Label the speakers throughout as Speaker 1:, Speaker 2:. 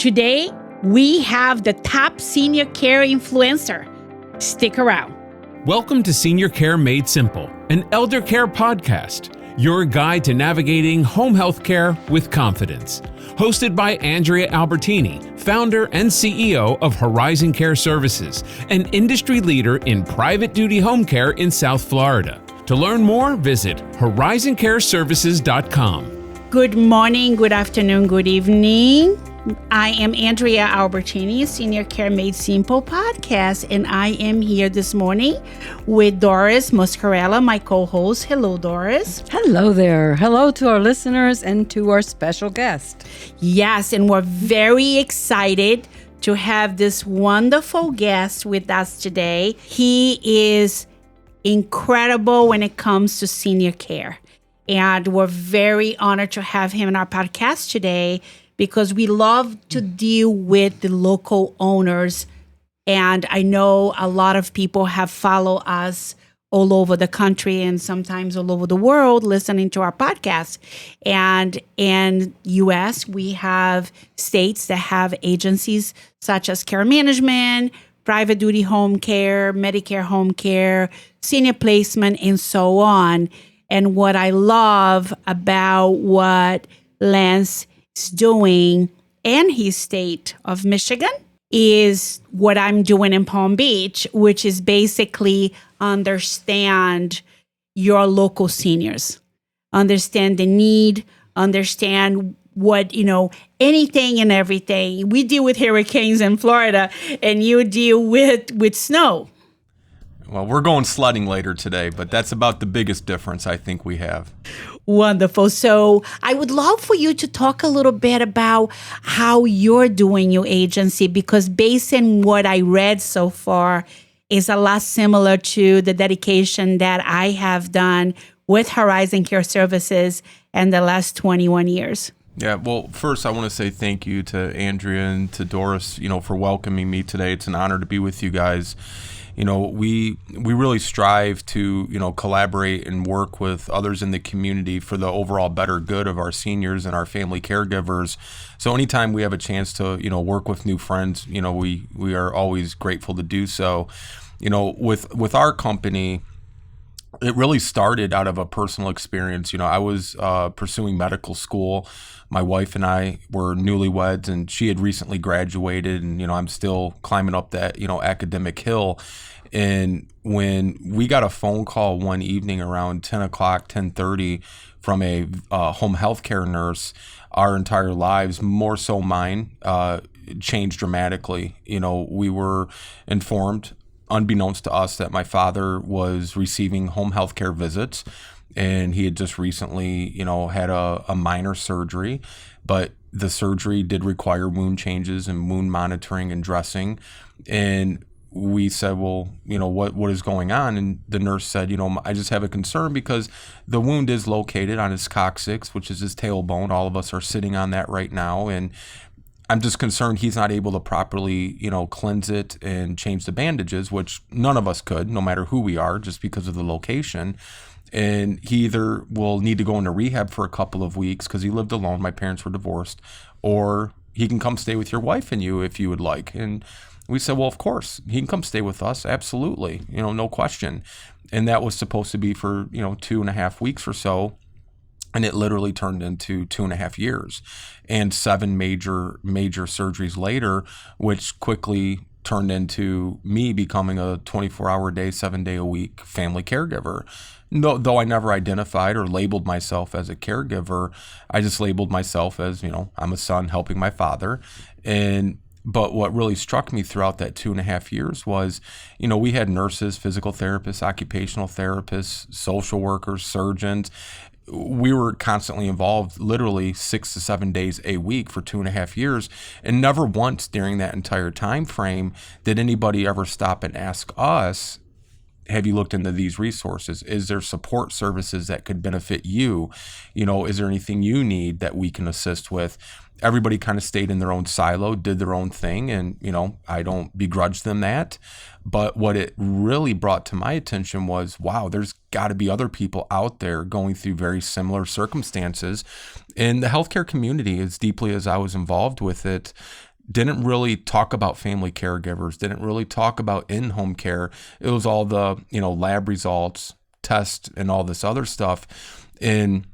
Speaker 1: Today, we have the top senior care influencer. Stick around.
Speaker 2: Welcome to Senior Care Made Simple, an elder care podcast, your guide to navigating home health care with confidence. Hosted by Andrea Albertini, founder and CEO of Horizon Care Services, an industry leader in private duty home care in South Florida. To learn more, visit horizoncareservices.com.
Speaker 1: Good morning, good afternoon, good evening. I am Andrea Albertini, Senior Care Made Simple podcast, and I am here this morning with Doris Moscarella, my co-host. Hello, Doris.
Speaker 3: Hello there. Hello to our listeners and to our special guest.
Speaker 1: Yes, and we're very excited to have this wonderful guest with us today. He is incredible when it comes to senior care, and we're very honored to have him in our podcast today, because we love to deal with the local owners. And I know a lot of people have followed us all over the country and sometimes all over the world listening to our podcast. And in U.S., we have states that have agencies such as care management, private duty home care, Medicare home care, senior placement, and so on. And what I love about what Lance is doing in his state of Michigan is what I'm doing in Palm Beach, which is basically understand your local seniors, understand the need, understand what, anything and everything. We deal with hurricanes in Florida, and you deal with snow.
Speaker 4: Well, we're going sledding later today, but that's about the biggest difference I think we have.
Speaker 1: Wonderful. So I would love for you to talk a little bit about how you're doing your agency, because based on what I read so far is a lot similar to the dedication that I have done with Horizon Care Services in the last 21 years.
Speaker 4: Yeah, well, first I want to say thank you to Andrea and to Doris, for welcoming me today. It's an honor to be with you guys. We really strive to, collaborate and work with others in the community for the overall better good of our seniors and our family caregivers. So anytime we have a chance to, work with new friends, we are always grateful to do so. With our company, it really started out of a personal experience. I was pursuing medical school. My wife and I were newlyweds, and she had recently graduated, and I'm still climbing up that academic hill. And when we got a phone call one evening around 10 o'clock, 10:30 from a home health care nurse, our entire lives, more so mine, changed dramatically. We were informed, unbeknownst to us, that my father was receiving home health care visits. And he had just recently, had a minor surgery, but the surgery did require wound changes and wound monitoring and dressing. And we said, well, what is going on? And the nurse said, I just have a concern because the wound is located on his coccyx, which is his tailbone. All of us are sitting on that right now. And I'm just concerned he's not able to properly, cleanse it and change the bandages, which none of us could, no matter who we are, just because of the location. And he either will need to go into rehab for a couple of weeks because he lived alone. My parents were divorced. Or he can come stay with your wife and you if you would like. And we said, well, of course, he can come stay with us. Absolutely. No question. And that was supposed to be for, 2.5 weeks or so. And it literally turned into 2.5 years and 7 major surgeries later, which quickly turned into me becoming a 24-hour-a-day, 7-day-a-week family caregiver. Though I never identified or labeled myself as a caregiver, I just labeled myself as, I'm a son helping my father. But what really struck me throughout that 2.5 years was, we had nurses, physical therapists, occupational therapists, social workers, surgeons. We were constantly involved literally 6 to 7 days a week for 2.5 years. And never once during that entire time frame did anybody ever stop and ask us, have you looked into these resources? Is there support services that could benefit you? Is there anything you need that we can assist with? Everybody kind of stayed in their own silo, did their own thing. And, I don't begrudge them that. But what it really brought to my attention was, wow, there's got to be other people out there going through very similar circumstances. In the healthcare community, as deeply as I was involved with it, didn't really talk about family caregivers, didn't really talk about in-home care. It was all the, lab results, tests, and all this other stuff. And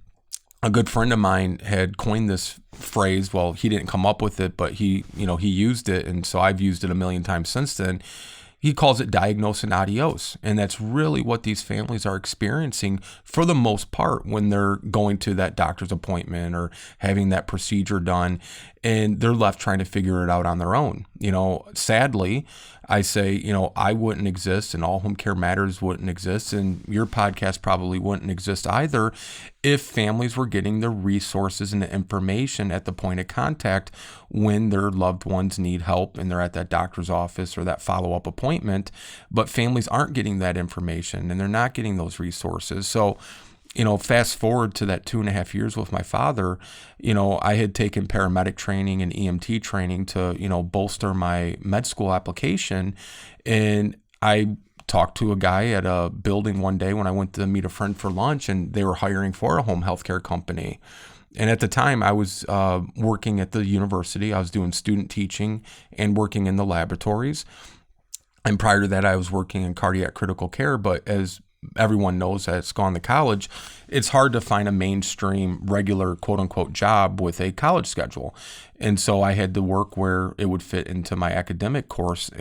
Speaker 4: a good friend of mine had coined this phrase. Well, he didn't come up with it, but he used it. And so I've used it a million times since then. He calls it diagnose and adios. And that's really what these families are experiencing for the most part when they're going to that doctor's appointment or having that procedure done, and they're left trying to figure it out on their own. Sadly, I say, I wouldn't exist, and All Home Care Matters wouldn't exist, and your podcast probably wouldn't exist either if families were getting the resources and the information at the point of contact when their loved ones need help and they're at that doctor's office or that follow-up appointment. But families aren't getting that information and they're not getting those resources. So, fast forward to that 2.5 years with my father, I had taken paramedic training and EMT training to, bolster my med school application. And I talked to a guy at a building one day when I went to meet a friend for lunch, and they were hiring for a home health care company. And at the time, I was working at the university. I was doing student teaching and working in the laboratories. And prior to that, I was working in cardiac critical care. But as everyone knows that's gone to college, it's hard to find a mainstream, regular, quote unquote, job with a college schedule. And so I had to work where it would fit into my academic course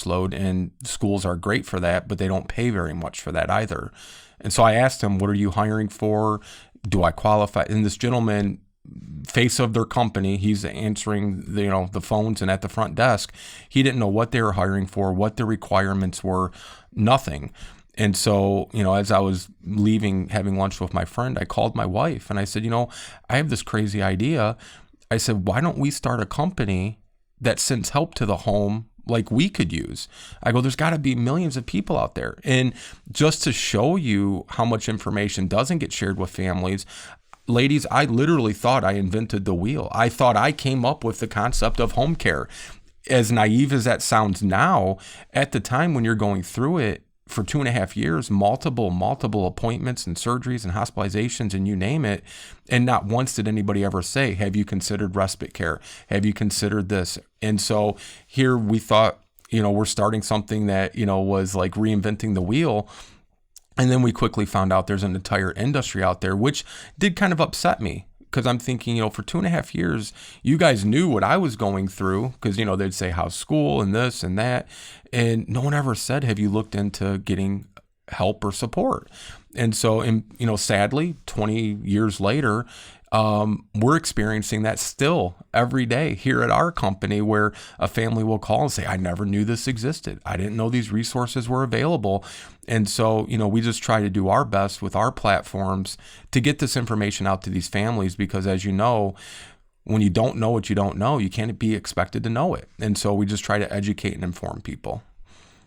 Speaker 4: load. And schools are great for that, but they don't pay very much for that either. And so I asked him, what are you hiring for? Do I qualify? And this gentleman, face of their company, he's answering the phones and at the front desk. He didn't know what they were hiring for, what the requirements were, nothing. And so, as I was leaving, having lunch with my friend, I called my wife and I said, I have this crazy idea. I said, why don't we start a company that sends help to the home like we could use? I go, there's got to be millions of people out there. And just to show you how much information doesn't get shared with families, ladies, I literally thought I invented the wheel. I thought I came up with the concept of home care. As naive as that sounds now, at the time when you're going through it, for 2.5 years, multiple appointments and surgeries and hospitalizations and you name it. And not once did anybody ever say, have you considered respite care? Have you considered this? And so here we thought, we're starting something that, was like reinventing the wheel. And then we quickly found out there's an entire industry out there, which did kind of upset me. Because I'm thinking, for 2.5 years, you guys knew what I was going through because, they'd say, how's school and this and that. And no one ever said, have you looked into getting help or support? And so, sadly, 20 years later, we're experiencing that still every day here at our company, where a family will call and say, I never knew this existed. I didn't know these resources were available. And so, we just try to do our best with our platforms to get this information out to these families, because as you know, when you don't know what you don't know, you can't be expected to know it. And so we just try to educate and inform people.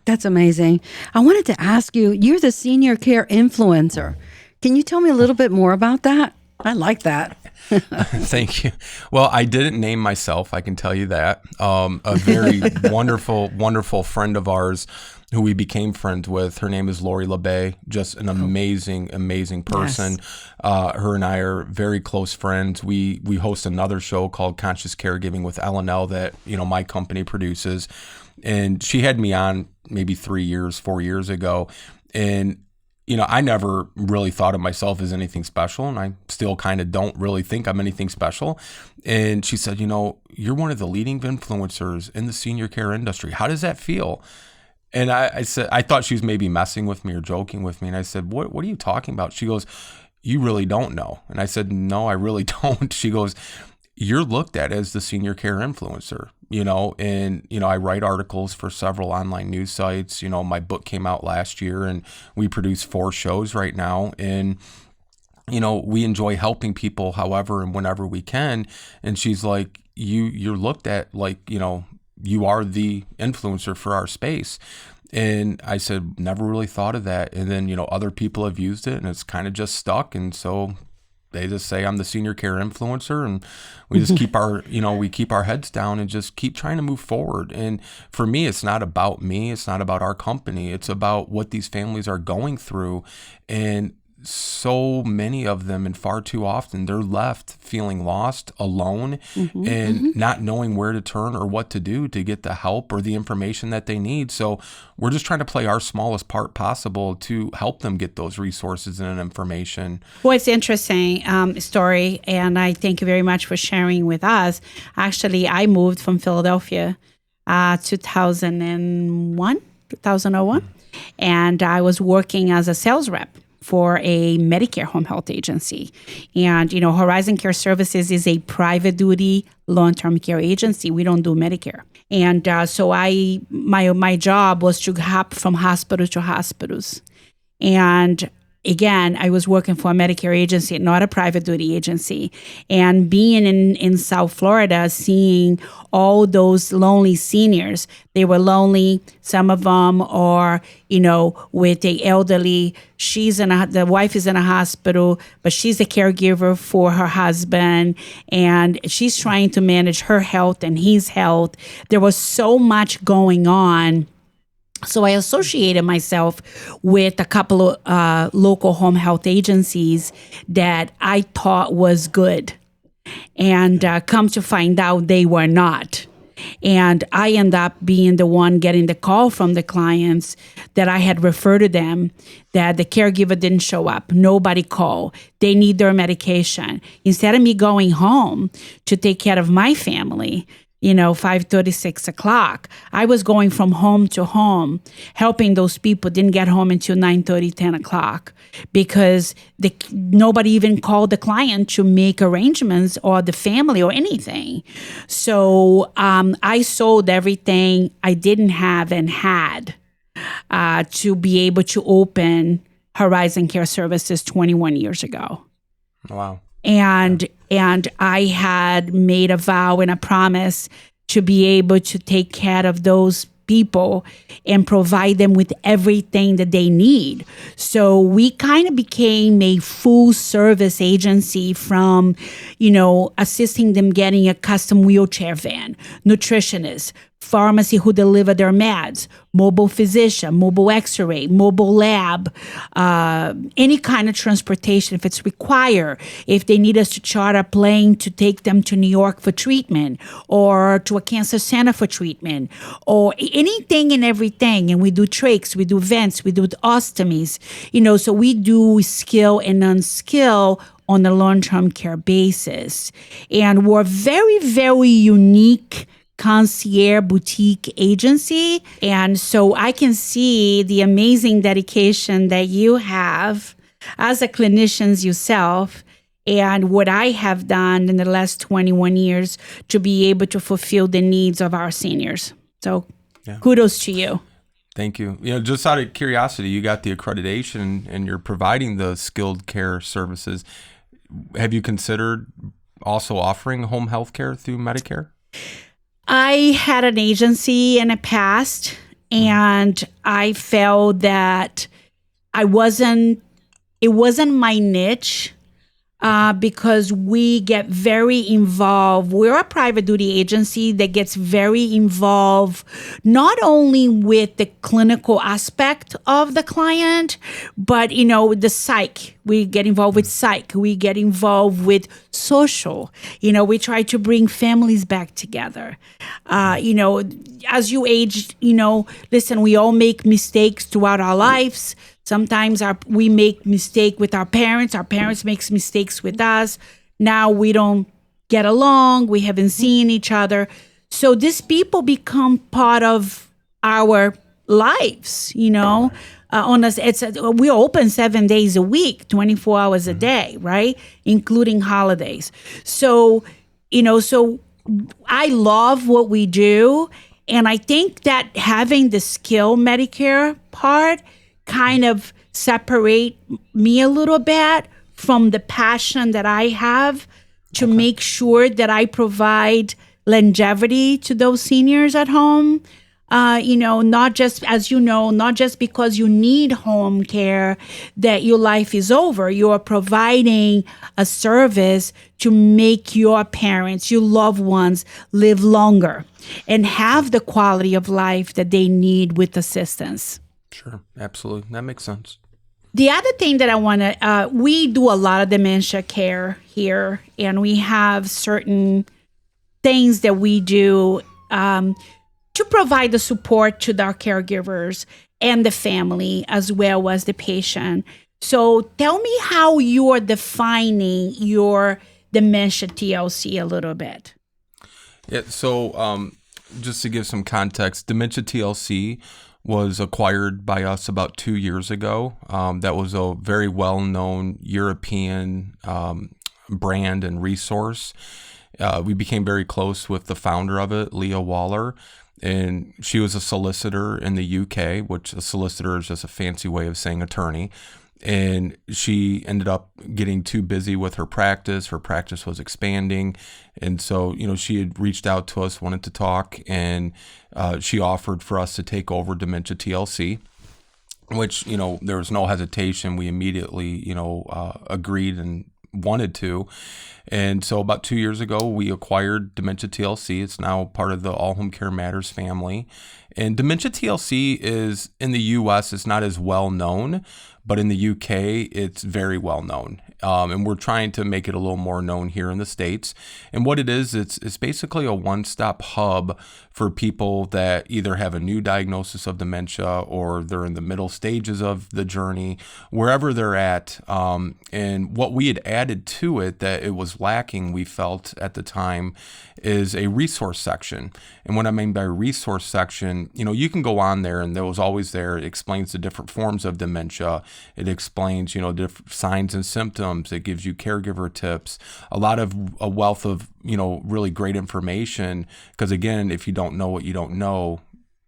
Speaker 3: That's amazing. I wanted to ask you, you're the senior care influencer. Can you tell me a little bit more about that? I like that.
Speaker 4: Thank you. Well, I didn't name myself, I can tell you that. A very wonderful friend of ours who we became friends with, her name is Lori LeBay, just an amazing person. Yes. Her and I are very close friends. We host another show called Conscious Caregiving with L&L that, my company produces. And she had me on maybe 4 years ago. And I never really thought of myself as anything special, and I still kind of don't really think I'm anything special. And she said, you're one of the leading influencers in the senior care industry. How does that feel? And I said, I thought she was maybe messing with me or joking with me. And I said, what are you talking about? She goes, you really don't know. And I said, no, I really don't. She goes, you're looked at as the senior care influencer, and, I write articles for several online news sites. My book came out last year and we produce 4 shows right now. And, we enjoy helping people however and whenever we can. And she's like, you're looked at like, you are the influencer for our space. And I said, never really thought of that. And then, other people have used it and it's kind of just stuck. And so they just say I'm the senior care influencer, and we just keep our, we keep our heads down and just keep trying to move forward. And for me, it's not about me. It's not about our company. It's about what these families are going through. And so many of them, and far too often, they're left feeling lost, alone, and not knowing where to turn or what to do to get the help or the information that they need. So we're just trying to play our smallest part possible to help them get those resources and information.
Speaker 1: Well, it's interesting story, and I thank you very much for sharing with us. Actually, I moved from Philadelphia 2001, and I was working as a sales rep for a Medicare home health agency. And, Horizon Care Services is a private duty long-term care agency. We don't do Medicare. And so my job was to hop from hospital to hospitals. And again, I was working for a Medicare agency, not a private duty agency. And being in South Florida, seeing all those lonely seniors, they were lonely. Some of them are, with the elderly. The wife is in a hospital, but she's a caregiver for her husband, and she's trying to manage her health and his health. There was so much going on. So I associated myself with a couple of local home health agencies that I thought was good. And come to find out they were not. And I end up being the one getting the call from the clients that I had referred to them, that the caregiver didn't show up. Nobody called. They need their medication. Instead of me going home to take care of my family, 5:30, 6 o'clock. I was going from home to home, helping those people. Didn't get home until 9:30, 10 o'clock because nobody even called the client to make arrangements or the family or anything. So I sold everything I didn't have and had to be able to open Horizon Care Services 21 years ago.
Speaker 4: Wow.
Speaker 1: And I had made a vow and a promise to be able to take care of those people and provide them with everything that they need. So we kind of became a full service agency from, assisting them getting a custom wheelchair van, nutritionist, pharmacy who deliver their meds, mobile physician, mobile x-ray, mobile lab, any kind of transportation if it's required. If they need us to charter a plane to take them to New York for treatment or to a cancer center for treatment or anything and everything. And we do trachs, we do vents, we do ostomies, so we do skill and unskill on a long-term care basis. And we're very, very unique concierge boutique agency. And so I can see the amazing dedication that you have as a clinician yourself and what I have done in the last 21 years to be able to fulfill the needs of our seniors. So kudos to you.
Speaker 4: Thank you. Just out of curiosity, you got the accreditation and you're providing the skilled care services. Have you considered also offering home health care through Medicare?
Speaker 1: I had an agency in the past, and I felt that it wasn't my niche because we get very involved. We're a private duty agency that gets very involved not only with the clinical aspect of the client, but, the psych. We get involved with psych. We get involved with social. We try to bring families back together. As you age, listen, we all make mistakes throughout our lives. Sometimes we make mistake with our parents. Our parents makes mistakes with us. Now we don't get along. We haven't seen each other. So these people become part of our lives, on us. We're open 7 days a week, 24 hours a day, right? Including holidays. So, so I love what we do. And I think that having the skill Medicare part kind of separate me a little bit from the passion that I have to make sure that I provide longevity to those seniors at home. Not just, as not just because you need home care that your life is over. You are providing a service to make your parents, your loved ones live longer and have the quality of life that they need with assistance.
Speaker 4: Sure. Absolutely. That makes sense.
Speaker 1: The other thing that I want to, we do a lot of dementia care here, and we have certain things that we do to provide the support to our caregivers and the family as well as the patient. So tell me how you are defining your dementia TLC a little bit.
Speaker 4: Yeah, so just to give some context, Dementia TLC was acquired by us about 2 years ago. That was a very well-known European brand and resource. We became very close with the founder of it, Leah Waller, and she was a solicitor in the UK, which a solicitor is just a fancy way of saying attorney. And she ended up getting too busy with her practice. Her practice was expanding. And so, she had reached out to us, wanted to talk, and she offered for us to take over Dementia TLC, which, there was no hesitation. We immediately, agreed and wanted to. And so about 2 years ago, we acquired Dementia TLC. It's now part of the All Home Care Matters family. And Dementia TLC is, in the U.S., it's not as well known, but in the U.K., it's very well known. And we're trying to make it a little more known here in the States. And what it is, it's basically a one-stop hub for people that either have a new diagnosis of dementia or they're in the middle stages of the journey, wherever they're at. And what we had added to it that it was lacking, we felt at the time, is a resource section. And what I mean by resource section, you can go on there, and there was always there. It explains the different forms of dementia. It explains, different signs and symptoms. It gives you caregiver tips, a wealth of, really great information. Because again, if you don't know what you don't know,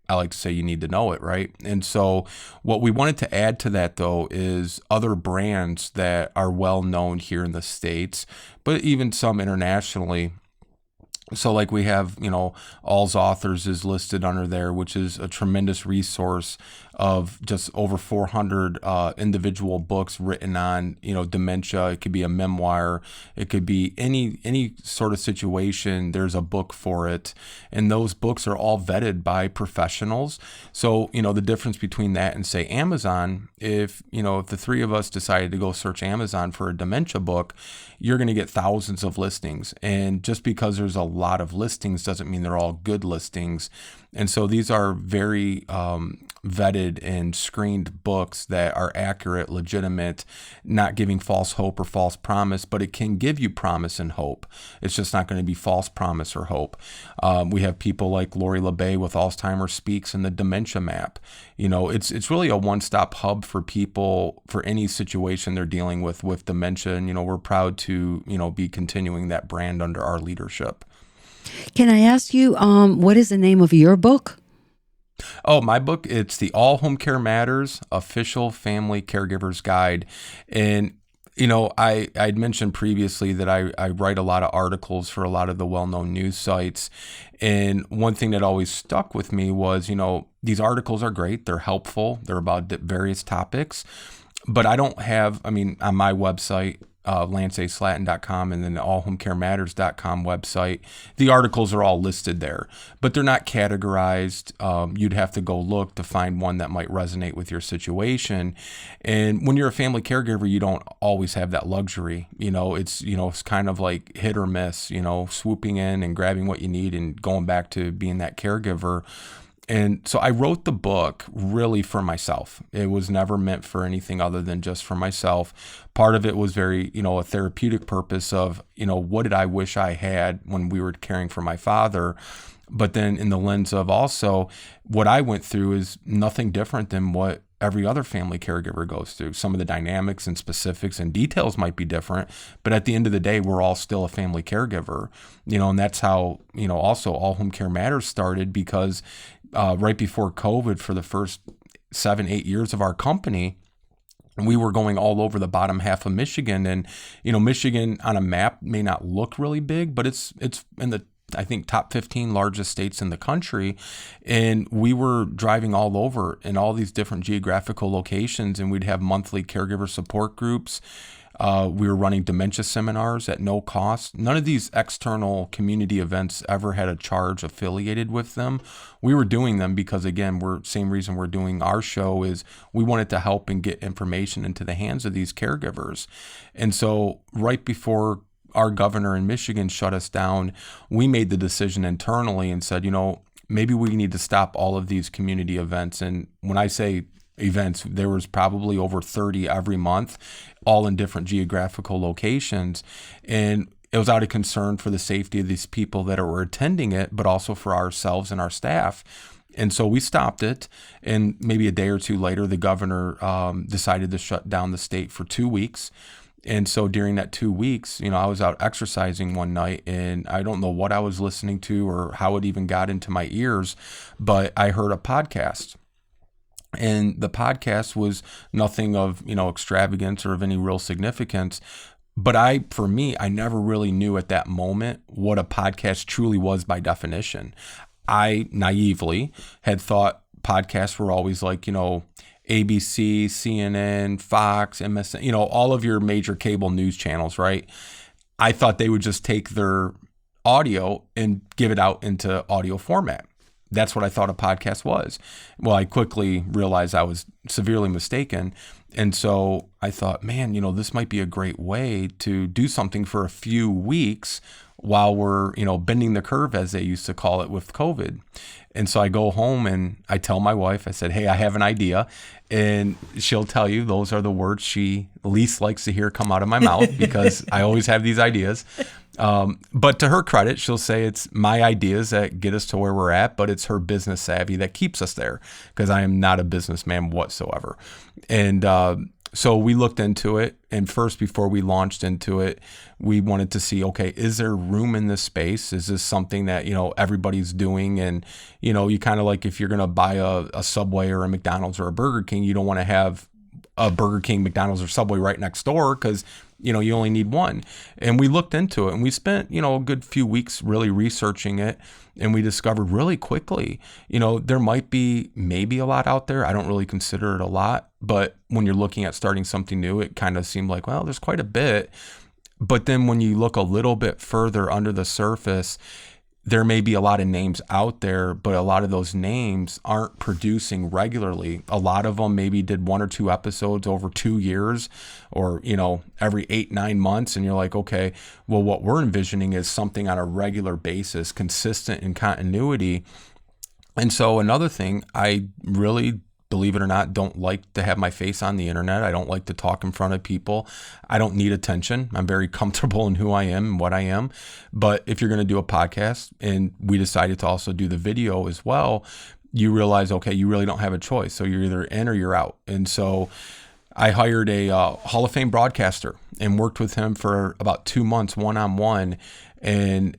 Speaker 4: I like to say you need to know it, right? And so what we wanted to add to that, though, is other brands that are well known here in the States, but even some internationally. So like we have, All's Authors is listed under there, which is a tremendous resource of just over 400 individual books written on, dementia. It could be a memoir. It could be any sort of situation. There's a book for it. And those books are all vetted by professionals. So, the difference between that and, say, Amazon, if the three of us decided to go search Amazon for a dementia book, you're going to get thousands of listings. And just because there's a lot of listings doesn't mean they're all good listings. And so these are very vetted and screened books that are accurate, legitimate, not giving false hope or false promise, but it can give you promise and hope. It's just not going to be false promise or hope. We have people like Lori LeBay with Alzheimer's Speaks and the Dementia Map. It's really a one-stop hub for people for any situation they're dealing with dementia. And, we're proud to, be continuing that brand under our leadership.
Speaker 3: Can I ask you, what is the name of your book?
Speaker 4: Oh, my book, it's the All Home Care Matters Official Family Caregivers Guide. And, I'd mentioned previously that I write a lot of articles for a lot of the well-known news sites. And one thing that always stuck with me was, these articles are great. They're helpful. They're about various topics. But I don't have, on my website, LanceASlatton.com and then the allhomecarematters.com website, the articles are all listed there, but they're not categorized. You'd have to go look to find one that might resonate with your situation. And when you're a family caregiver, you don't always have that luxury. It's kind of like hit or miss, swooping in and grabbing what you need and going back to being that caregiver. And so I wrote the book really for myself. It was never meant for anything other than just for myself. Part of it was very, a therapeutic purpose of, what did I wish I had when we were caring for my father? But then in the lens of also what I went through is nothing different than what every other family caregiver goes through. Some of the dynamics and specifics and details might be different, but at the end of the day, we're all still a family caregiver, and that's how, also All Home Care Matters started because right before COVID, for the first 7-8 years of our company, we were going all over the bottom half of Michigan. And, Michigan on a map may not look really big, but it's in the, I think, top 15 largest states in the country. And we were driving all over in all these different geographical locations, and we'd have monthly caregiver support groups. We were running dementia seminars at no cost. None of these external community events ever had a charge affiliated with them. We were doing them because, again, same reason we're doing our show is we wanted to help and get information into the hands of these caregivers. And so right before our governor in Michigan shut us down, we made the decision internally and said, maybe we need to stop all of these community events. And when I say events, there was probably over 30 every month, all in different geographical locations. And it was out of concern for the safety of these people that were attending it, but also for ourselves and our staff. And so we stopped it. And maybe a day or two later, the governor decided to shut down the state for 2 weeks. And so during that 2 weeks, I was out exercising one night, and I don't know what I was listening to or how it even got into my ears, but I heard a podcast. And the podcast was nothing of, extravagance or of any real significance. But I never really knew at that moment what a podcast truly was by definition. I naively had thought podcasts were always like, ABC, CNN, Fox, MSN, all of your major cable news channels, right? I thought they would just take their audio and give it out into audio format. That's what I thought a podcast was. Well, I quickly realized I was severely mistaken. And so I thought, man, this might be a great way to do something for a few weeks while we're, bending the curve, as they used to call it with COVID. And so I go home and I tell my wife, I said, hey, I have an idea. And she'll tell you those are the words she least likes to hear come out of my mouth because I always have these ideas. But to her credit, she'll say it's my ideas that get us to where we're at, but it's her business savvy that keeps us there because I am not a businessman whatsoever. And so we looked into it. And first, before we launched into it, we wanted to see, okay, is there room in this space? Is this something that, everybody's doing? And, you kind of like if you're going to buy a Subway or a McDonald's or a Burger King, you don't want to have a Burger King, McDonald's, or Subway right next door because, you only need one. And we looked into it and we spent, a good few weeks really researching it. And we discovered really quickly, there might be maybe a lot out there. I don't really consider it a lot. But when you're looking at starting something new, it kind of seemed like, well, there's quite a bit. But then when you look a little bit further under the surface, there may be a lot of names out there, but a lot of those names aren't producing regularly. A lot of them maybe did 1 or 2 episodes over 2 years or, every 8-9 months. And you're like, okay, well, what we're envisioning is something on a regular basis, consistent in continuity. And so another thing, I really, believe it or not, don't like to have my face on the internet. I don't like to talk in front of people. I don't need attention. I'm very comfortable in who I am and what I am. But if you're going to do a podcast, and we decided to also do the video as well, you realize, okay, you really don't have a choice. So you're either in or you're out. And so I hired a Hall of Fame broadcaster and worked with him for about 2 months one-on-one. And,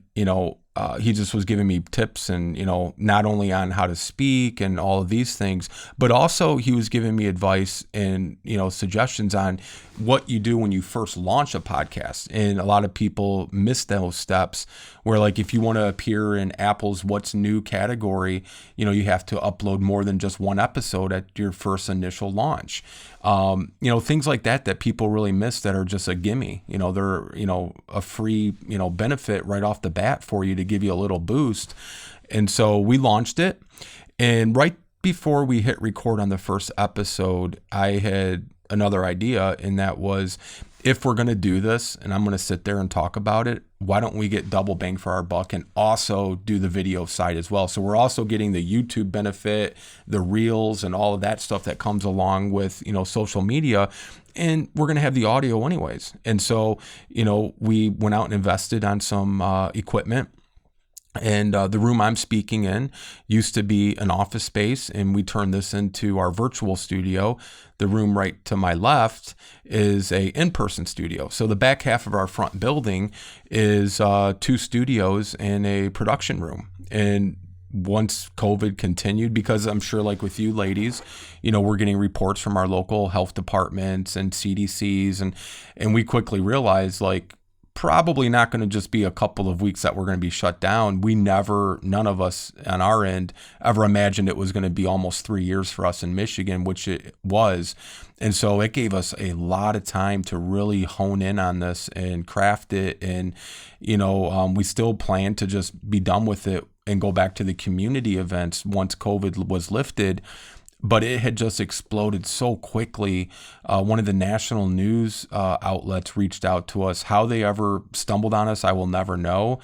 Speaker 4: he just was giving me tips and, not only on how to speak and all of these things, but also he was giving me advice and, suggestions on what you do when you first launch a podcast. And a lot of people miss those steps where, like, if you want to appear in Apple's What's New category, you have to upload more than just one episode at your first initial launch. Things like that people really miss that are just a gimme. They're, a free, benefit right off the bat for you to give you a little boost. And so we launched it. And right before we hit record on the first episode, I had another idea, and that was, if we're going to do this and I'm going to sit there and talk about it, why don't we get double bang for our buck and also do the video side as well? So we're also getting the YouTube benefit, the reels, and all of that stuff that comes along with, social media. And we're going to have the audio anyways. And so, we went out and invested on some equipment. And the room I'm speaking in used to be an office space, and we turned this into our virtual studio. The room right to my left is a in-person studio. So the back half of our front building is 2 studios and a production room. And once COVID continued, because I'm sure, like with you ladies, we're getting reports from our local health departments and CDCs, and we quickly realized, like, probably not going to just be a couple of weeks that we're going to be shut down. None of us on our end ever imagined it was going to be almost 3 years for us in Michigan, which it was. And so it gave us a lot of time to really hone in on this and craft it. And, we still plan to just be done with it and go back to the community events once COVID was lifted. But it had just exploded so quickly. One of the national news outlets reached out to us. How they ever stumbled on us, I will never know.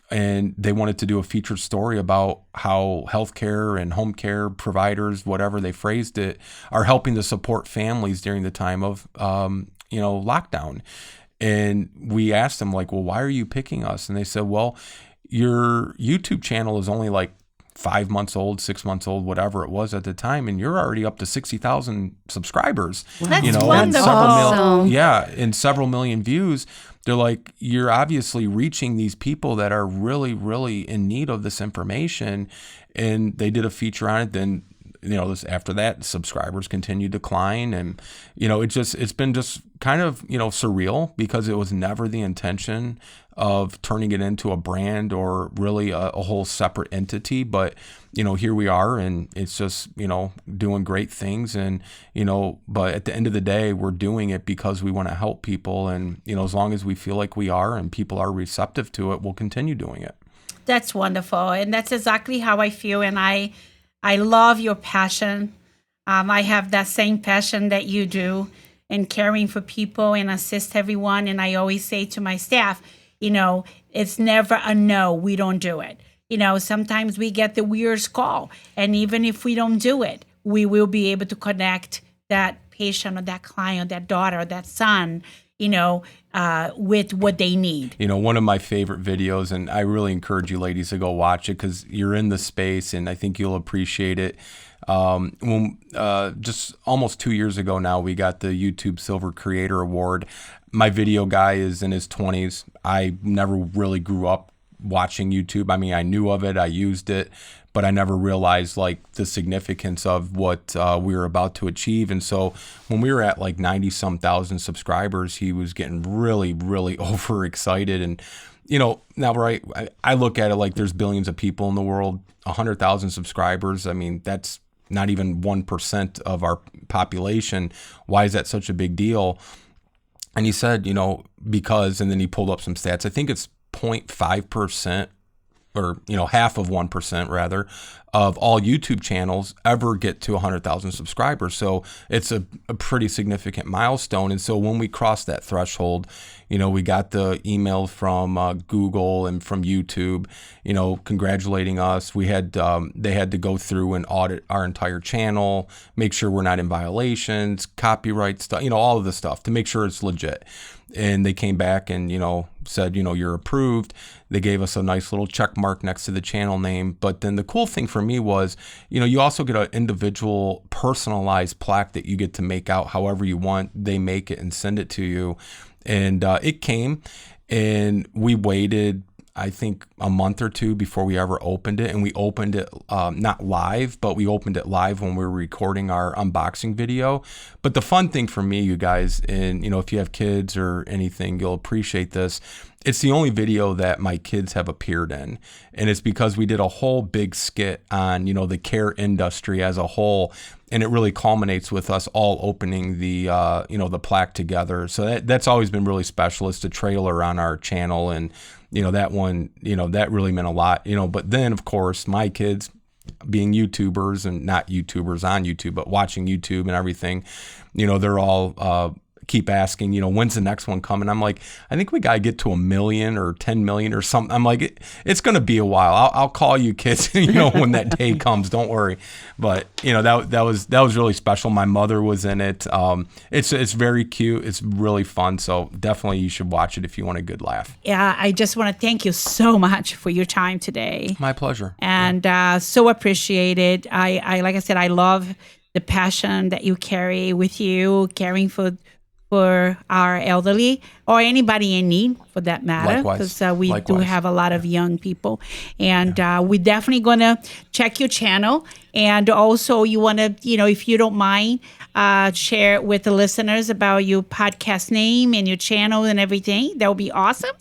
Speaker 4: And they wanted to do a featured story about how healthcare and home care providers, whatever they phrased it, are helping to support families during the time of, lockdown. And we asked them, like, well, why are you picking us? And they said, well, your YouTube channel is only like 5 months old, 6 months old, whatever it was at the time, and you're already up to 60,000 subscribers.
Speaker 1: That's
Speaker 4: and
Speaker 1: wonderful.
Speaker 4: and several million views. They're like, you're obviously reaching these people that are really, really in need of this information. And they did a feature on it. Then, after that, subscribers continued to decline. And, it's been just kind of, surreal, because it was never the intention of turning it into a brand or really a whole separate entity. But, here we are, and it's just, doing great things. And, but at the end of the day, we're doing it because we want to help people. And, as long as we feel like we are and people are receptive to it, we'll continue doing it.
Speaker 1: That's wonderful. And that's exactly how I feel. And I love your passion. I have that same passion that you do in caring for people and assist everyone. And I always say to my staff, it's never a no, we don't do it. Sometimes we get the weirdest call. And even if we don't do it, we will be able to connect that patient or that client, that daughter, or that son, with what they need.
Speaker 4: One of my favorite videos, and I really encourage you ladies to go watch it because you're in the space and I think you'll appreciate it. When just almost 2 years ago now, we got the YouTube Silver Creator Award. My video guy is in his 20s. I never really grew up watching YouTube. I mean, I knew of it, I used it, but I never realized the significance of what we were about to achieve. And so when we were at 90-some thousand subscribers, he was getting really, really overexcited. And, now I look at it like there's billions of people in the world, 100,000 subscribers. I mean, that's not even 1% of our population. Why is that such a big deal? And he said, because, and then he pulled up some stats. I think it's 0.5%, or half of 1% rather, of all YouTube channels ever get to 100,000 subscribers. So it's a pretty significant milestone. And so when we crossed that threshold, we got the email from Google and from YouTube, congratulating us. We had they had to go through and audit our entire channel, make sure we're not in violations, copyright stuff, all of the stuff to make sure it's legit. And they came back and, said, you're approved. They gave us a nice little check mark next to the channel name. But then the cool thing for me was, you also get an individual personalized plaque that you get to make out however you want. They make it and send it to you. And it came, and we waited, I think, a month or two before we ever opened it. And we opened it not live, but we opened it live when we were recording our unboxing video. But the fun thing for me, you guys, and if you have kids or anything, you'll appreciate this. It's the only video that my kids have appeared in. And it's because we did a whole big skit on, the care industry as a whole. And it really culminates with us all opening the, the plaque together. So that's always been really special. It's the trailer on our channel. And, that one, that really meant a lot, But then, of course, my kids being YouTubers, and not YouTubers on YouTube, but watching YouTube and everything, they're all keep asking, when's the next one coming? I'm like, I think we got to get to 1 million or 10 million or something. I'm like, it's going to be a while. I'll call you kids, when that day comes, don't worry. But, that was really special. My mother was in it. It's very cute. It's really fun. So definitely you should watch it if you want a good laugh.
Speaker 1: Yeah, I just want to thank you so much for your time today.
Speaker 4: My pleasure.
Speaker 1: And so appreciated. I like I said, I love the passion that you carry with you, caring for for our elderly or anybody in need for that matter,
Speaker 4: Likewise.
Speaker 1: because we do
Speaker 4: Likewise.
Speaker 1: have a lot of young people. And we're definitely going to check your channel. And also you want to, if you don't mind, share with the listeners about your podcast name and your channel and everything. That would be awesome.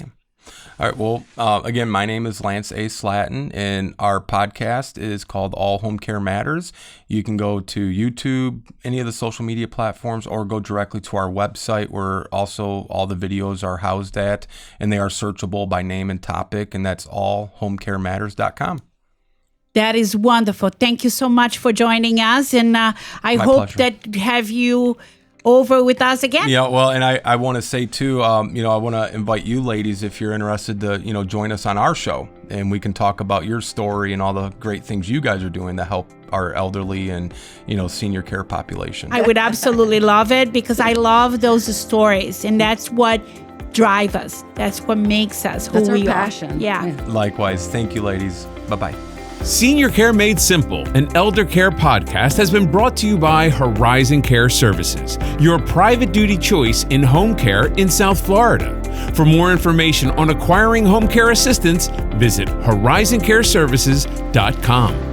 Speaker 4: All right. Well, again, my name is Lance A. Slatton, and our podcast is called All Home Care Matters. You can go to YouTube, any of the social media platforms, or go directly to our website where also all the videos are housed at, and they are searchable by name and topic, and that's allhomecarematters.com.
Speaker 1: That is wonderful. Thank you so much for joining us. And I hope
Speaker 4: pleasure.
Speaker 1: that have you over with us again.
Speaker 4: Yeah, well, and I want to say too, I want to invite you ladies, if you're interested, to join us on our show, and we can talk about your story and all the great things you guys are doing to help our elderly and senior care population.
Speaker 1: I would absolutely love it, because I love those stories, and that's what drives us. That's what makes us who
Speaker 3: That's our
Speaker 1: we
Speaker 3: passion.
Speaker 1: are. Yeah.
Speaker 4: Likewise. Thank you, ladies. Bye-bye.
Speaker 2: Senior Care Made Simple, an elder care podcast, has been brought to you by Horizon Care Services, your private duty choice in home care in South Florida. For more information on acquiring home care assistance, visit horizoncareservices.com.